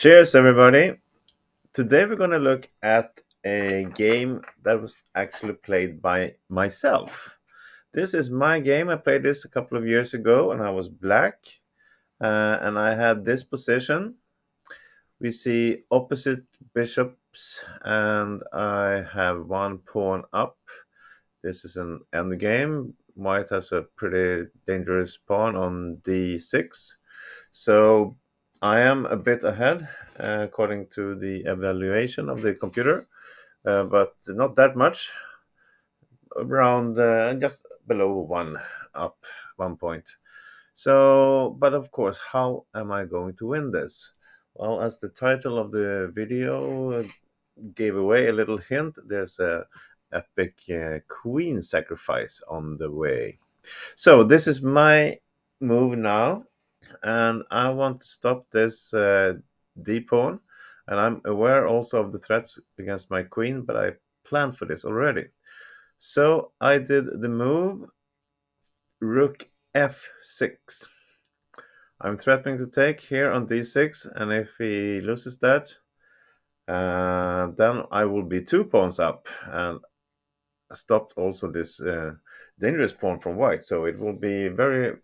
Cheers, everybody. Today we're going to look at a game that was actually played by myself. This is my game. I played this a couple of years ago and I was black. And I had this position. We see opposite bishops and I have one pawn up. This is an endgame. White has a pretty dangerous pawn on d6. So I am a bit ahead according to the evaluation of the computer, but not that much, around just below one, up 1 point. So, but of course, how am I going to win this? Well, as the title of the video gave away a little hint, there's a epic queen sacrifice on the way. So this is my move now, and I want to stop this d pawn, and I'm aware also of the threats against my queen, but I planned for this already. So I did the move rook f6. I'm threatening to take here on d6, and if he loses that, then I will be 2 pawns up, and stopped also this dangerous pawn from white, so it will be very,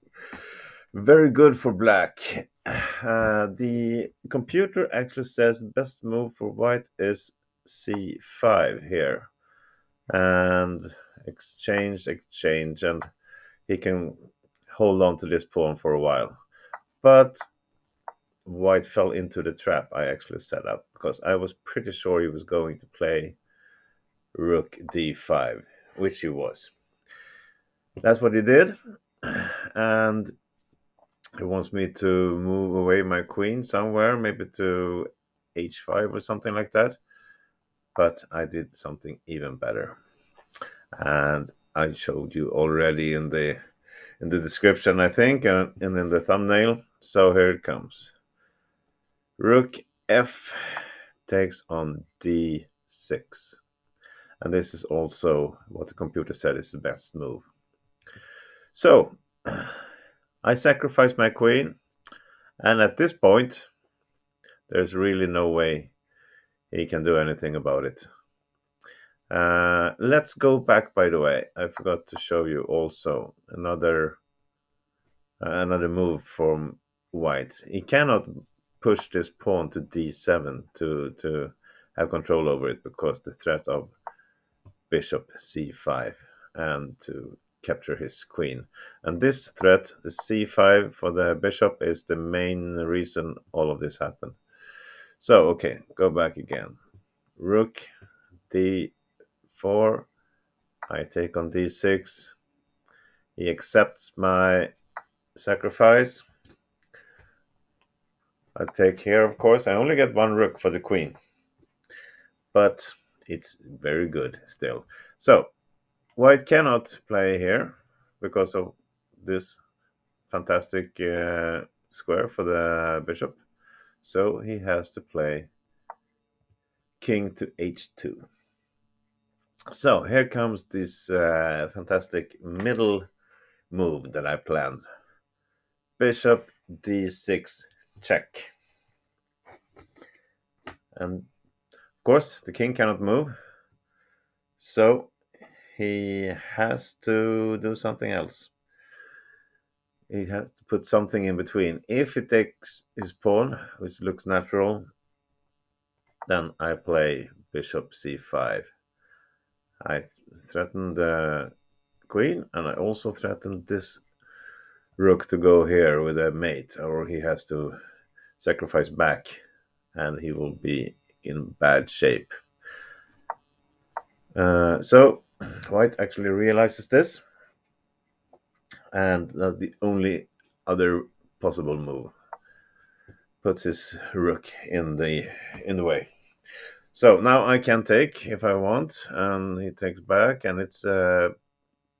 very good for black. The computer actually says best move for white is c5 here, and exchange, and he can hold on to this pawn for a while. But white fell into the trap I actually set up, because I was pretty sure he was going to play rook d5, which he was. That's what he did, and he wants me to move away my queen somewhere, maybe to h5 or something like that. But I did something even better, and I showed you already in the description, I think, and in the thumbnail. So here it comes. Rook f takes on d6, and this is also what the computer said is the best move. So I sacrifice my queen, and at this point there's really no way he can do anything about it. Let's go back, by the way. I forgot to show you also another move from white. He cannot push this pawn to d7 to have control over it, because the threat of bishop c5 and to capture his queen. And this threat, the c5 for the bishop, is the main reason all of this happened. So, okay, go back again. Rook d4. I take on d6. He accepts my sacrifice. I take here, of course. I only get one rook for the queen, but it's very good still. So white cannot play here because of this fantastic square for the bishop. So he has to play king to h2. So here comes this fantastic middle move that I planned. Bishop d6 check. And of course the king cannot move, so he has to do something else. He has to put something in between. If he takes his pawn, which looks natural, then I play bishop c5. I threaten the queen, and I also threaten this rook to go here with a mate, or he has to sacrifice back, and he will be in bad shape. So white actually realizes this, and that's the only other possible move. Puts his rook in the way. So now I can take if I want, and he takes back, and it's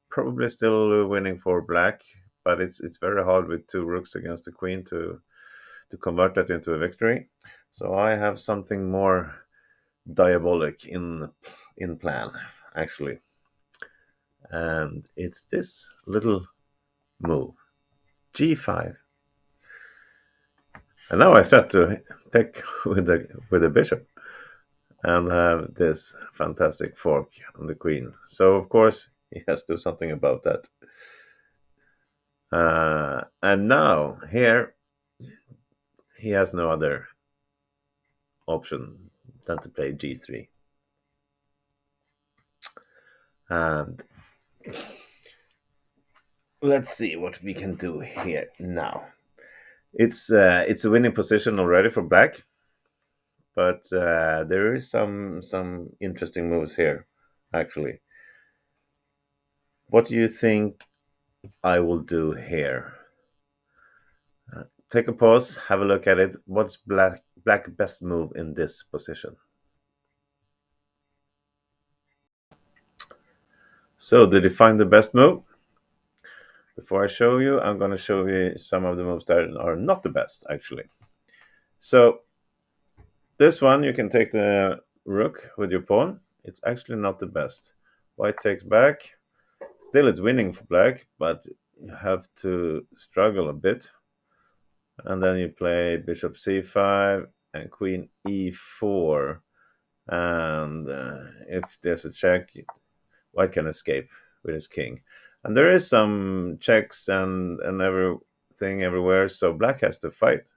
probably still winning for black, but it's very hard with 2 rooks against the queen to convert that into a victory. So I have something more diabolic in plan, actually, and it's this little move, g5. And now I threat to take with the bishop and have this fantastic fork on the queen. So of course he has to do something about that. And now here he has no other option than to play g3. And let's see what we can do here now. It's a winning position already for black, but there is some interesting moves here, actually. What do you think I will do here? Take a pause, have a look at it. What's black best move in this position? So, did you find the best move? Before I show you, I'm going to show you some of the moves that are not the best, actually. So, this one, you can take the rook with your pawn. It's actually not the best. White takes back. Still, it's winning for black, but you have to struggle a bit. And then you play bishop c5 and queen e4. And if there's a check, white can escape with his king. And there is some checks and everything everywhere, so black has to fight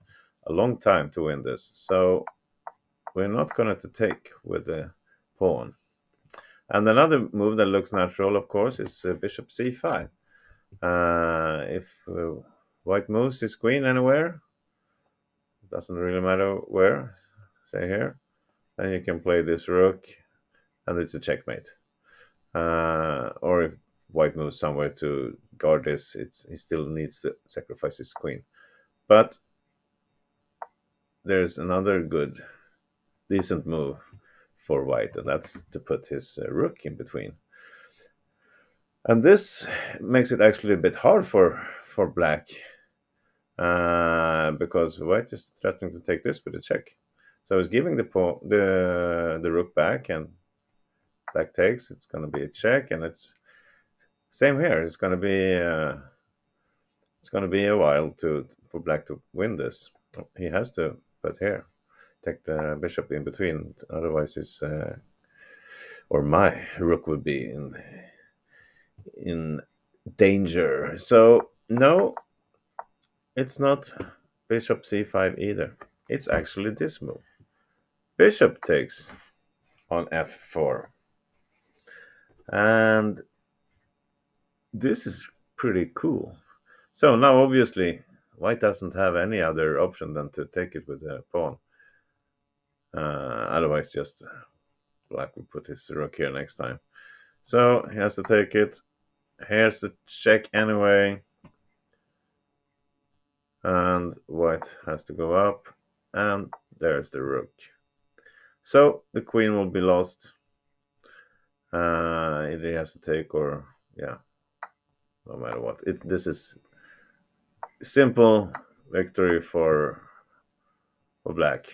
a long time to win this. So we're not going to take with the pawn. And another move that looks natural, of course, is bishop c5. If white moves his queen anywhere, doesn't really matter where, say here, then you can play this rook, and it's a checkmate. Or if white moves somewhere to guard this, he still needs to sacrifice his queen. But there's another good, decent move for white, and that's to put his rook in between. And this makes it actually a bit hard for black, because white is threatening to take this with a check. So he's giving the rook back, and black takes. It's going to be a check, and it's same here. It's going to be a while for black to win this. He has to put here, take the bishop in between. Otherwise, his or my rook would be in danger. So no, it's not bishop c5 either. It's actually this move. Bishop takes on f4. And this is pretty cool. So now obviously white doesn't have any other option than to take it with the pawn. Otherwise just black will put his rook here next time. So he has to take it. Here's the check anyway. And white has to go up. And there's the rook. So the queen will be lost. Either he has to take or, yeah, no matter what. This is simple victory for black.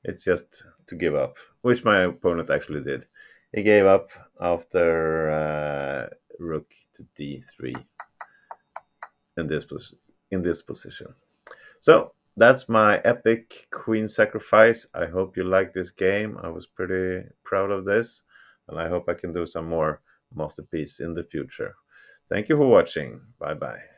It's just to give up, which my opponent actually did. He gave up after rook to d3 in this position. So that's my epic queen sacrifice. I hope you like this game. I was pretty proud of this, and I hope I can do some more masterpiece in the future. Thank you for watching. Bye bye.